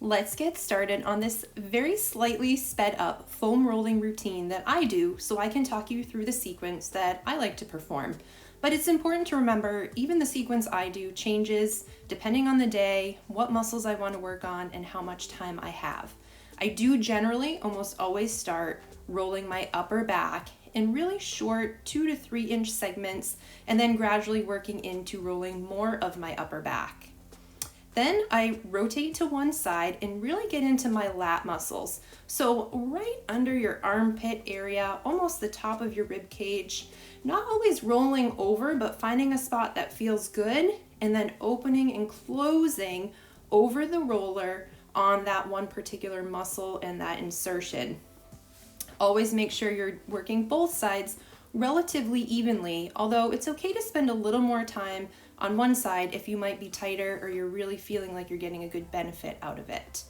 Let's get started on this very slightly sped up foam rolling routine that I do so I can talk you through the sequence that I like to perform. But it's important to remember even the sequence I do changes depending on the day, what muscles I want to work on, and how much time I have. I do generally almost always start rolling my upper back in really short 2 to 3 inch segments and then gradually working into rolling more of my upper back. Then I rotate to one side and really get into my lat muscles. So right under your armpit area, almost the top of your rib cage, not always rolling over, but finding a spot that feels good and then opening and closing over the roller on that one particular muscle and that insertion. Always make sure you're working both sides relatively evenly, although it's okay to spend a little more time on one side if you might be tighter or you're really feeling like you're getting a good benefit out of it.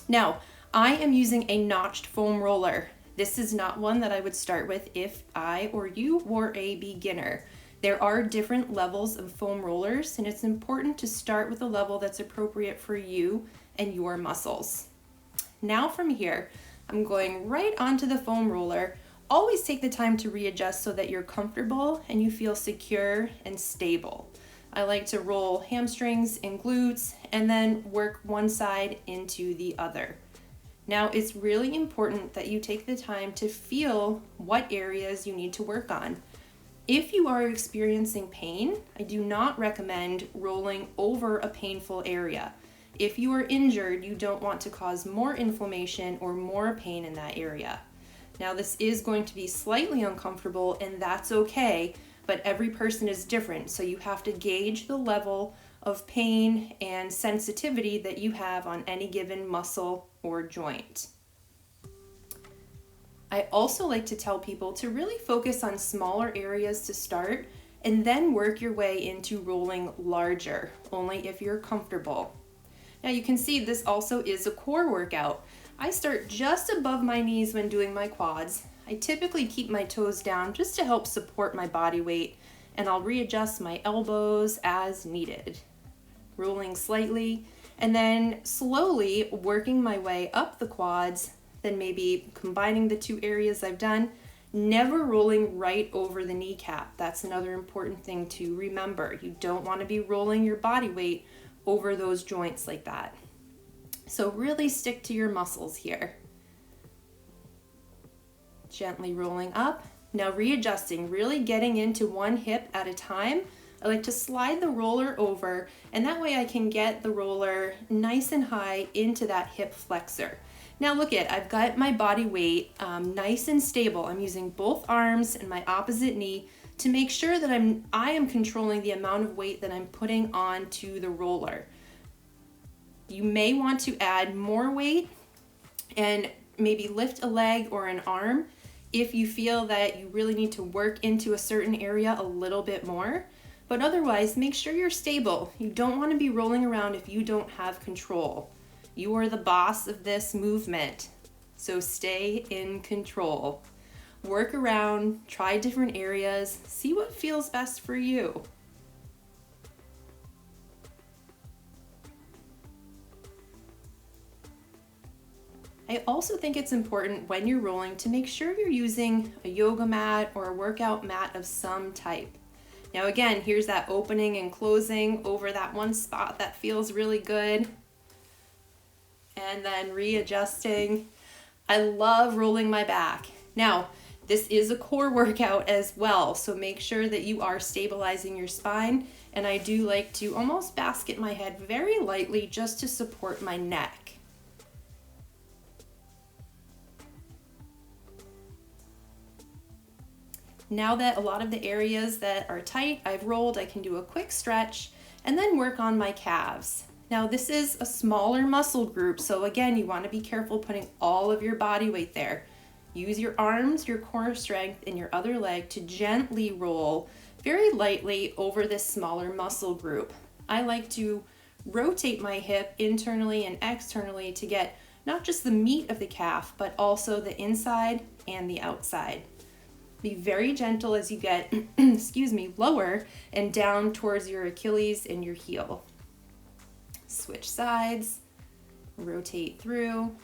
Now, I am using a notched foam roller. This is not one that I would start with if I or you were a beginner. There are different levels of foam rollers, and it's important to start with a level that's appropriate for you and your muscles. Now from here, I'm going right onto the foam roller. Always take the time to readjust so that you're comfortable and you feel secure and stable. I like to roll hamstrings and glutes and then work one side into the other. Now, it's really important that you take the time to feel what areas you need to work on. If you are experiencing pain, I do not recommend rolling over a painful area. If you are injured, you don't want to cause more inflammation or more pain in that area. Now, this is going to be slightly uncomfortable, and that's okay, but every person is different, so you have to gauge the level of pain and sensitivity that you have on any given muscle or joint. I also like to tell people to really focus on smaller areas to start and then work your way into rolling larger, only if you're comfortable. Now you can see this also is a core workout. I start just above my knees when doing my quads. I typically keep my toes down just to help support my body weight, and I'll readjust my elbows as needed. Rolling slightly, and then slowly working my way up the quads, then maybe combining the two areas I've done, never rolling right over the kneecap. That's another important thing to remember. You don't want to be rolling your body weight over those joints like that. So really stick to your muscles here. Gently rolling up. Now readjusting, really getting into one hip at a time. I like to slide the roller over, and that way I can get the roller nice and high into that hip flexor. Now look at, I've got my body weight nice and stable. I'm using both arms and my opposite knee to make sure that I am controlling the amount of weight that I'm putting onto the roller. You may want to add more weight and maybe lift a leg or an arm if you feel that you really need to work into a certain area a little bit more. But otherwise, make sure you're stable. You don't want to be rolling around if you don't have control. You are the boss of this movement, so stay in control. Work around, try different areas, see what feels best for you. I also think it's important when you're rolling to make sure you're using a yoga mat or a workout mat of some type. Now again, here's that opening and closing over that one spot that feels really good. And then readjusting. I love rolling my back. Now, this is a core workout as well, so make sure that you are stabilizing your spine. And I do like to almost basket my head very lightly just to support my neck. Now that a lot of the areas that are tight, I've rolled, I can do a quick stretch and then work on my calves. Now this is a smaller muscle group, so again, you want to be careful putting all of your body weight there. Use your arms, your core strength, and your other leg to gently roll very lightly over this smaller muscle group. I like to rotate my hip internally and externally to get not just the meat of the calf, but also the inside and the outside. Be very gentle as you get, lower and down towards your Achilles and your heel. Switch sides. rotate through.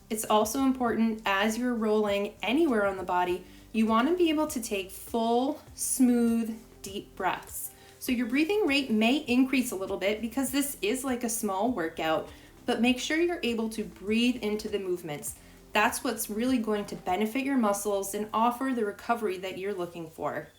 It's also important as you're rolling anywhere on the body, you want to be able to take full, smooth, deep breaths. So your breathing rate may increase a little bit because this is like a small workout, but make sure you're able to breathe into the movements. That's what's really going to benefit your muscles and offer the recovery that you're looking for.